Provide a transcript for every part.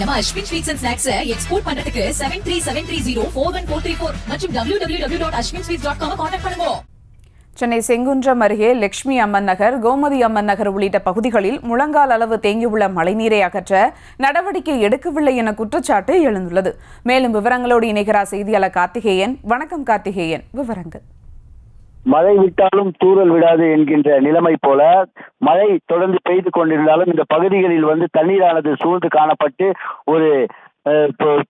நம்ம Ashwin sweets and snacks export பண்றதுக்கு 7373041434 மற்றும் www.ashwinsweets.com கான்டாக்ட் பண்ணுங்க. சென்னை செங்குன்றம் அருகே லட்சுமி அம்மன் நகர், கோமதி அம்மன் நகர் உள்ளிட்ட பகுதிகளில் முழங்கால் அளவு தேங்கியுள்ள மழைநீரை அகற்ற நடவடிக்கை எடுக்கவில்லை என குற்றச்சாட்டு எழுந்துள்ளது. மேலும் விவரங்களோடு இணைகிறார் செய்தியாளர் கார்த்திகேயன். வணக்கம் கார்த்திகேயன், விவரங்கள். மழை விட்டாலும் தூறல் விடாது என்கின்ற நிலைமை போல மழை தொடர்ந்து பெய்து கொண்டிருந்தாலும் இந்த பகுதிகளில் தண்ணீரானது சூழ்ந்து காணப்பட்டு ஒரு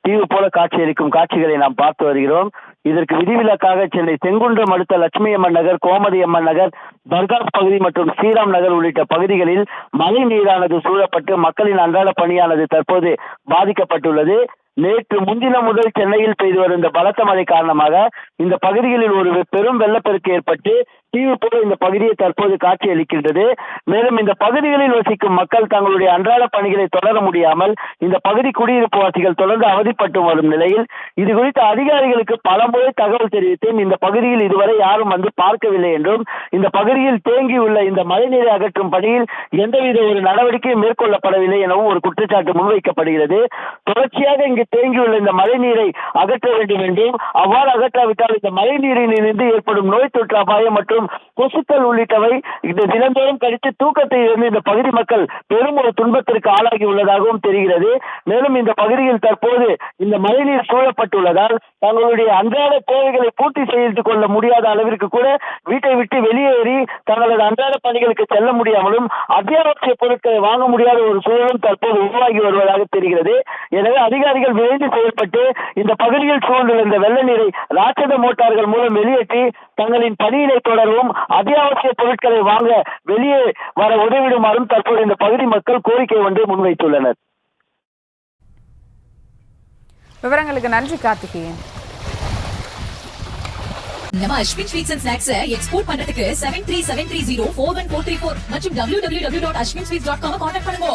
தீவு போல காட்சியளிக்கும் காட்சிகளை நாம் பார்த்து வருகிறோம். இதற்கு விதிவிலக்காக சென்னை செங்குன்றம் அடுத்த லட்சுமி அம்மன் நகர், கோமதி அம்மன் நகர், தர்காஸ் பகுதி மற்றும் ஸ்ரீராம் நகர் உள்ளிட்ட பகுதிகளில் மழை நீரானது சூழப்பட்டு மக்களின் அன்றாட பணியானது தற்போது பாதிக்கப்பட்டுள்ளது. நேற்று முன்தினம் முதல் சென்னையில் பெய்து வரும் இந்த பலத்த மழை காரணமாக இந்த பகுதிகளில் ஒரு பெரும் வெள்ளப்பெருக்கு ஏற்பட்டு தீவு போல இந்த பகுதியை தற்போது காட்சியளிக்கின்றது. மேலும் இந்த பகுதிகளில் வசிக்கும் மக்கள் தங்களுடைய அன்றாட பணிகளை தொடர முடியாமல் இந்த பகுதி குடியிருப்பு வாசிகள் தொடர்ந்து அவதிப்பட்டு வரும் நிலையில் இது குறித்து அதிகாரிகளுக்கு பலமுறை தகவல் தெரிவித்தேன். இந்த பகுதியில் இதுவரை யாரும் பார்க்கவில்லை என்றும் இந்த பகுதியில் தேங்கியுள்ள இந்த மழைநீரை அகற்றும் பணியில் எந்தவித ஒரு நடவடிக்கையும் மேற்கொள்ளப்படவில்லை எனவும் ஒரு குற்றச்சாட்டு முன்வைக்கப்படுகிறது. தொடர்ச்சியாக இங்கு தேங்கியுள்ள இந்த மழைநீரை அகற்ற வேண்டும் என்றும், அவ்வாறு அகற்றாவிட்டால் இந்த மழைநீரில் இருந்து ஏற்படும் நோய் தொற்று அபாயம் மற்றும் கொசுக்கள் உள்ளிட்டவை இந்த தினந்தோறும் கழித்து தூக்கத்தை இருந்து இந்த பகுதி மக்கள் பெரும் ஒரு துன்பத்திற்கு ஆளாகி உள்ளதாகவும் தெரிகிறது. மேலும் இந்த பகுதியில் தற்போது இந்த மழைநீர் சூழப்பட்டுள்ளதால் தங்களுடைய அன்றாட தேவைகளை பூர்த்தி செய்து கொள்ள முடியாத அளவிற்கு கூட வீட்டை விட்டு வெளியேறி தங்களது அன்றாட பணிகளுக்கு செல்ல முடியாமலும் அத்தியாவசிய பொருட்களை வாங்க முடியாத ஒரு சூழலும் தற்போது உருவாகி வருவதாக தெரிகிறது. எனவே அதிகாரிகள் விரைந்து செயல்பட்டு இந்த பகுதியில் சூழ்ந்துள்ள இந்த வெள்ள நீரை ராட்சத மோட்டார்கள் மூலம் வெளியேற்றி தங்களின் பணியினை தொடரவும் அத்தியாவசிய பொருட்களை வாங்க வெளியே வர உதவிடுமாறும் தற்போது இந்த பகுதி மக்கள் கோரிக்கை ஒன்றை முன்வைத்துள்ளனர். விவரங்களுக்கு நன்றி கார்த்திகேயன். நம்ம Ashwin sweets and snacks export பண்றதுக்கு 7373041434 மற்றும் www.ashwinsweets.com கான்டாக்ட் பண்ணுங்க.